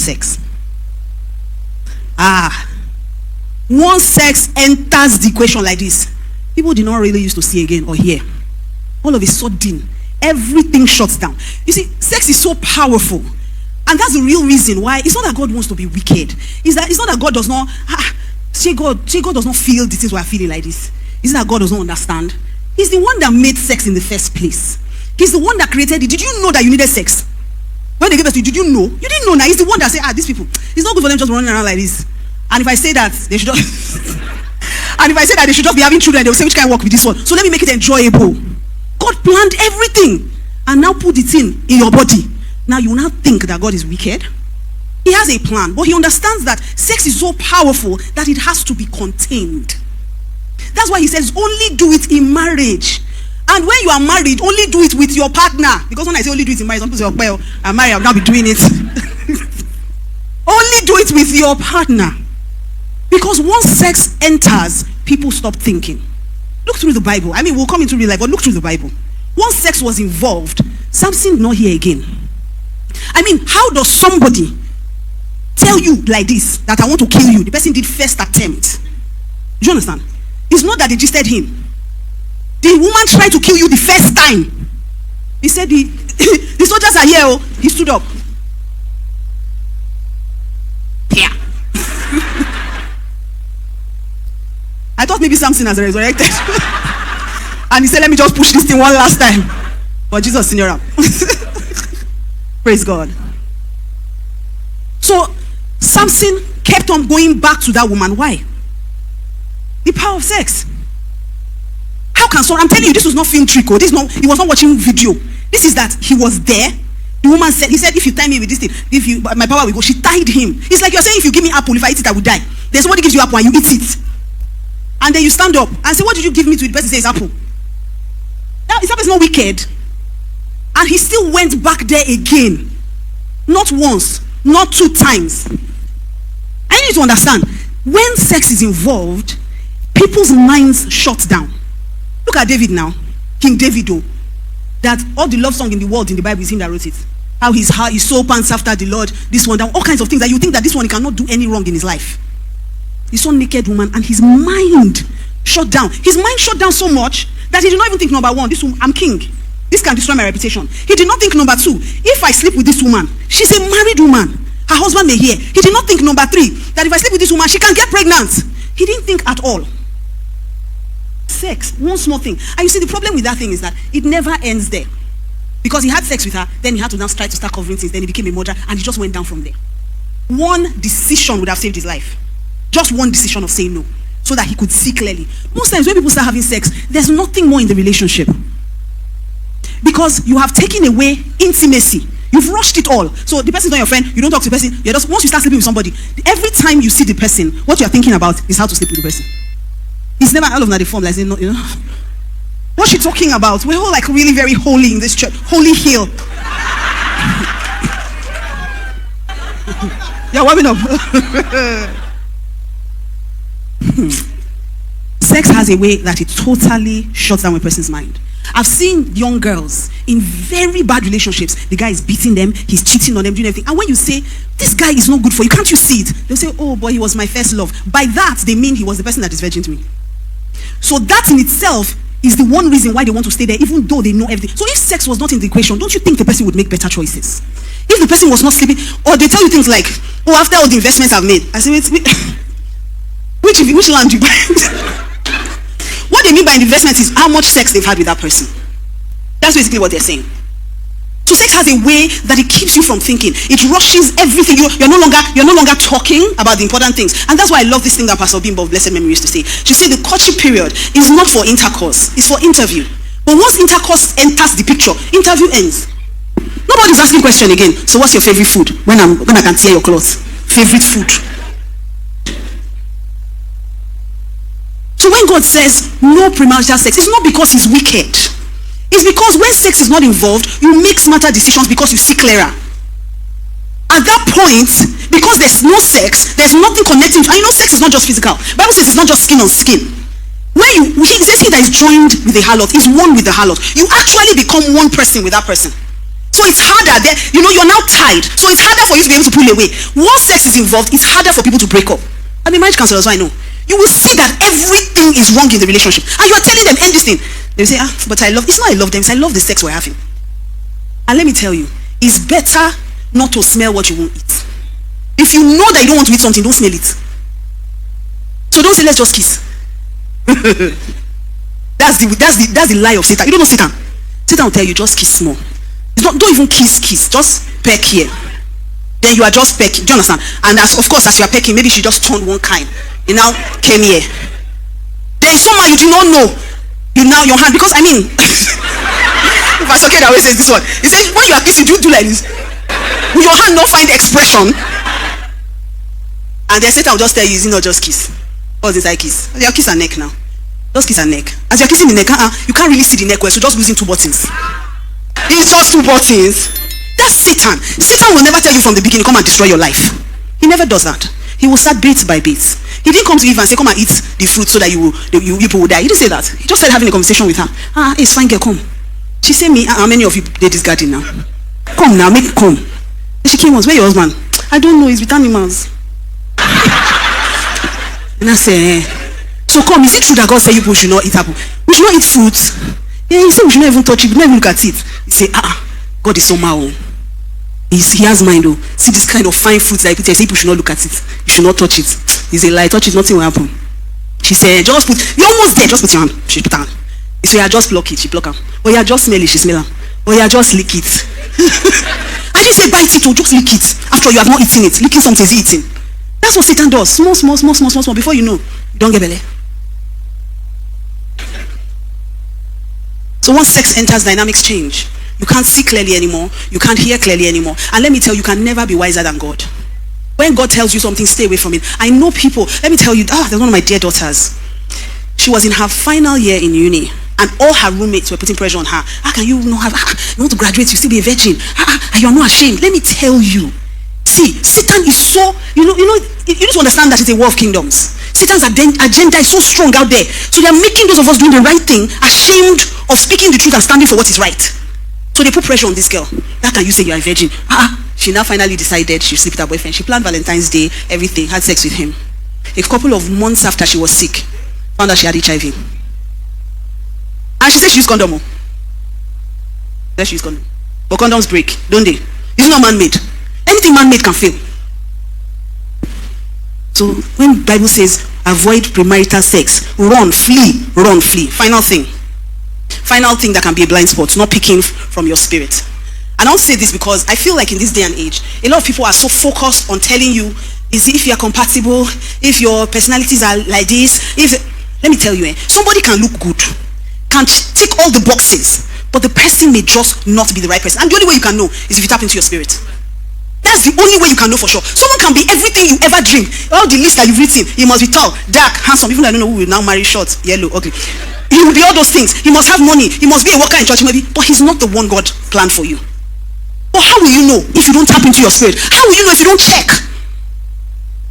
sex. Once sex enters the equation like this, people did not really used to see again or hear. All of a sudden, everything shuts down. You see, sex is so powerful. And that's the real reason why. It's not that God wants to be wicked. It's not that God does not, God does not feel this is why I'm feeling like this. It's not that God does not understand. He's the one that made sex in the first place. He's the one that created it. Did you know that you needed sex? When they gave us to you, did you know? You didn't know. Now he's the one that said, these people, it's not good for them just running around like this. And if I say that, they should just and if I say that they should just be having children, they will say, which can work with this one? So let me make it enjoyable. God planned everything and now put it in your body. Now you will not think that God is wicked. He has a plan, but he understands that sex is so powerful that it has to be contained. That's why he says only do it in marriage. And when you are married, only do it with your partner. Because when I say only do it in marriage, some people say, well, I'm married, I'll not be doing it. Only do it with your partner. Because once sex enters, people stop thinking. Look through the Bible. I mean, we'll come into real life, but look through the Bible. Once sex was involved, Samson not here again. I mean, how does somebody tell you like this, that I want to kill you? The person did first attempt. Do you understand? It's not that they gisted him. The woman tried to kill you the first time. He said, the soldiers are here. Oh. He stood up. Yeah. I thought maybe Samson has resurrected. And he said, let me just push this thing one last time. But Jesus, senior up. Praise God. So Samson kept on going back to that woman. Why? The power of sex. How can someone, I'm telling you, this was not film trick. He was not watching video. This is that he was there. The woman said, he said, if you tie me with this thing, my power will go. She tied him. It's like you're saying, if you give me apple, if I eat it, I will die. Then somebody gives you apple and you eat it. And then you stand up and say, what did you give me to? The person says apple. Now, is that person not wicked? And he still went back there again. Not once, not 2 times. I need to understand, when sex is involved, people's minds shut down. Look at David now. King David, that all the love song in the world in the Bible is him that wrote it. How his soul pants after the Lord, this one, that all kinds of things that you think that this one he cannot do any wrong in his life. He saw a naked woman and his mind shut down. His mind shut down so much that he did not even think, number 1, this woman, I'm king. This can destroy my reputation. He did not think, number 2, if I sleep with this woman, she's a married woman. Her husband may hear. He did not think, number 3, that if I sleep with this woman, she can get pregnant. He didn't think at all. Sex, one small thing. And you see, the problem with that thing is that it never ends there. Because he had sex with her, then he had to now try to start covering things, then he became a murderer, and he just went down from there. One decision would have saved his life. Just one decision of saying no, so that he could see clearly. Most times when people start having sex, there's nothing more in the relationship. Because you have taken away intimacy. You've rushed it all. So the person's not your friend, you don't talk to the person, you're just, once you start sleeping with somebody, every time you see the person, what you're thinking about is how to sleep with the person. It's never all of that form, like, you know. What's she talking about? We're all like really very holy in this church. Holy hill. Yeah, warming up. Sex has a way that it totally shuts down a person's mind. I've seen young girls in very bad relationships. The guy is beating them, he's cheating on them, doing everything. And when you say, this guy is not good for you, can't you see it? They'll say, oh boy, he was my first love. By that, they mean he was the person that is virgin to me. So that in itself is the one reason why they want to stay there, even though they know everything. So if sex was not in the equation, don't you think the person would make better choices? If the person was not sleeping, or they tell you things like, oh, after all the investments I've made, I say, which land do you buy? What they mean by investment is how much sex they've had with that person. That's basically what they're saying. So sex has a way that it keeps you from thinking. It rushes everything. You're no longer talking about the important things. And that's why I love this thing that Pastor Bimbo of Blessed Memory used to say. She said the courtship period is not for intercourse, it's for interview. But once intercourse enters the picture, interview ends. Nobody's asking question again. So what's your favorite food? When I can tear your clothes. Favorite food. So when God says no premarital sex, it's not because he's wicked. It's because when sex is not involved, you make smarter decisions because you see clearer. At that point, because there's no sex, there's nothing connecting. And you know, sex is not just physical. The Bible says it's not just skin on skin. When he says he that is joined with the harlot is one with the harlot. You actually become one person with that person. So it's harder. You're now tied. So it's harder for you to be able to pull away. Once sex is involved, it's harder for people to break up. I'm a marriage counselor, so I know. You will see that everything is wrong in the relationship. And you are telling them, end this thing. They say, but it's not I love them, it's I love the sex we're having. And let me tell you, it's better not to smell what you won't eat. If you know that you don't want to eat something, don't smell it. So don't say, let's just kiss. That's the lie of Satan. You don't know Satan. Satan will tell you, just kiss small. Don't even kiss. Just peck here. Then you are just pecking. Do you understand? And of course, as you are pecking, maybe she just turned one kind. You now came here. There is someone you do not know. Your hand, because I mean, Pastor Ken always says this one. He says, when you are kissing, do like this. Will your hand not find expression? And then Satan will just tell you, is it not just kiss? What's inside kiss? Your kiss her neck now. Just kiss her neck. As you're kissing the neck, you can't really see the neck well, so just losing 2 buttons. It's just 2 buttons. That's Satan. Satan will never tell you from the beginning, come and destroy your life. He never does that. He will start bit by bit. He didn't come to Eve and say, come and eat the fruit so that you people will die. He didn't say that. He just started having a conversation with her. It's fine, girl, come. She said, how many of you did this garden now? Come now, make it come. And she came once, where your husband? I don't know, he's with animals. And I say, so come, is it true that God said you people should not eat apple? We should not eat fruits. Yeah, he said we should not even touch it, we should not even look at it. He said, God is somehow. He has mind though. See this kind of fine fruits that people should not look at it. You should not touch it. He's a lie, touch it, nothing will happen. She said, you're almost there, just put your hand. She put her hand. He said, just pluck it, she pluck her. Oh yeah, just smell it, she smell her. Oh yeah, just lick it. I didn't say bite it or just lick it. After you have not eaten it, licking something is eating. That's what Satan does. Small. Before you know, you don't get belly. So once sex enters, dynamics change. You can't see clearly anymore. You can't hear clearly anymore. And let me tell you, you can never be wiser than God. When God tells you something, stay away from it. I know people, let me tell you, there's one of my dear daughters. She was in her final year in uni, and all her roommates were putting pressure on her. How can you not have, you want to graduate, you still be a virgin. You're not ashamed. Let me tell you. See, Satan is so, you need to understand that it's a war of kingdoms. Satan's agenda is so strong out there. So they are making those of us doing the right thing ashamed of speaking the truth and standing for what is right. So they put pressure on this girl. How can you say you are a virgin? She now finally decided she sleep with her boyfriend. She planned Valentine's Day, everything, had sex with him. A couple of months after she was sick, found out she had HIV. And she said she used condom. She used condom. But condoms break, don't they? It's not man-made. Anything man-made can fail. So when the Bible says avoid premarital sex, run, flee. Final thing that can be a blind spot, not picking from your spirit. And I'll say this because I feel like in this day and age, a lot of people are so focused on telling you, if you are compatible, if your personalities are like this, let me tell you, somebody can look good, can tick all the boxes, but the person may just not be the right person. And the only way you can know is if you tap into your spirit. That's the only way you can know for sure. Someone can be everything you ever dream. All the list that you've written, he must be tall, dark, handsome. Even I don't know who will now marry short, yellow, ugly. He will be all those things. He must have money. He must be a worker in church maybe, but he's not the one God planned for you. But how will you know if you don't tap into your spirit? How will you know if you don't check?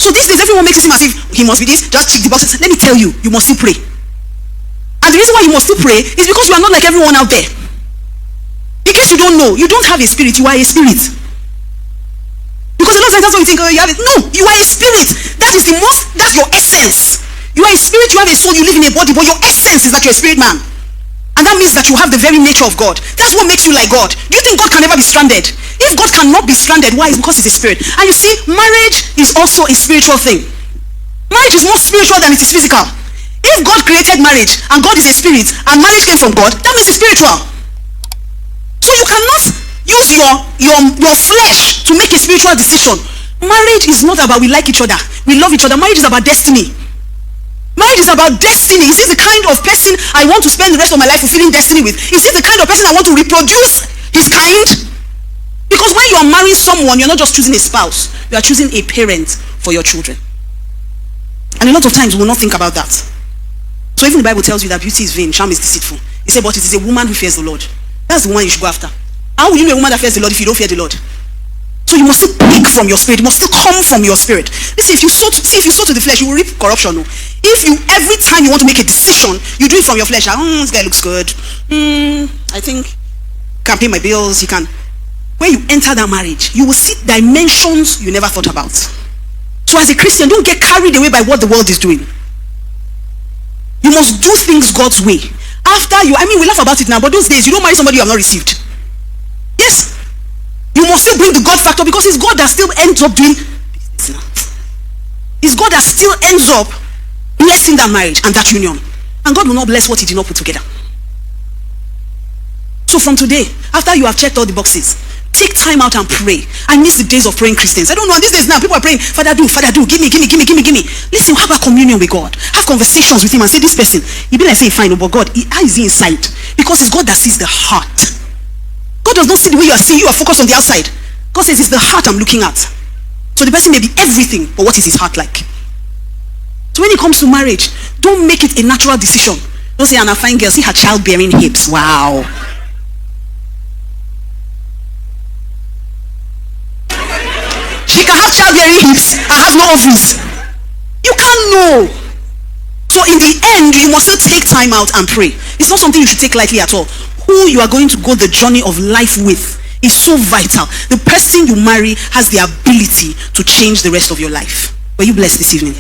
So these days everyone makes it seem as if he must be this, just tick the boxes. Let me tell you, you must still pray. And the reason why you must still pray is because you are not like everyone out there. In case you don't know, you don't have a spirit, you are a spirit. Because a lot of times that's what you think, you have it. No, you are a spirit. That's your essence. You are a spirit, you have a soul, you live in a body, but your essence is that you're a spirit man. And that means that you have the very nature of God. That's what makes you like God. Do you think God can never be stranded? If God cannot be stranded, why? It's because he's a spirit. And you see, marriage is also a spiritual thing. Marriage is more spiritual than it is physical. If God created marriage and God is a spirit and marriage came from God, that means it's spiritual. So you cannot use your flesh to make a spiritual decision. Marriage is not about we like each other, we love each other. Marriage is about destiny. Marriage is about destiny. Is this the kind of person I want to spend the rest of my life fulfilling destiny with? Is this the kind of person I want to reproduce his kind? Because when you are marrying someone, you're not just choosing a spouse, you are choosing a parent for your children. And a lot of times we will not think about that. So even the Bible tells you that beauty is vain, charm is deceitful. It said, but it is a woman who fears the Lord. That's the one you should go after. How will you know a woman that fears the Lord if you don't fear the Lord? So you must still pick from your spirit. It must still come from your spirit. Listen, if you sow to the flesh, you will reap corruption. No? If you, every time you want to make a decision, you do it from your flesh. This guy looks good. I think can pay my bills. He can. when you enter that marriage, you will see dimensions you never thought about. So as a Christian, don't get carried away by what the world is doing. You must do things God's way. We laugh about it now, but those days, you don't marry somebody you have not received. Yes. You must still bring the God factor, because it's God that still ends up doing this now. It's God that still ends up blessing that marriage and that union. And God will not bless what he did not put together. So from today, after you have checked all the boxes, take time out and pray. I miss the days of praying Christians. I don't know, these days now people are praying, Father do, give me. Listen, have a communion with God. Have conversations with him and say, this person, he be like saying fine, but God, how is he inside? Because it's God that sees the heart. God does not see the way you are seeing. You are focused on the outside. God says it's the heart I'm looking at. So the person may be everything, but what is his heart like? So when it comes to marriage, don't make it a natural decision. Don't say, Anna, fine girl, see her childbearing hips. Wow. She can have childbearing hips and have no ovaries. You can't know. So in the end, you must still take time out and pray. It's not something you should take lightly at all. Who you are going to go the journey of life with is so vital. The person you marry has the ability to change the rest of your life. Were you blessed this evening?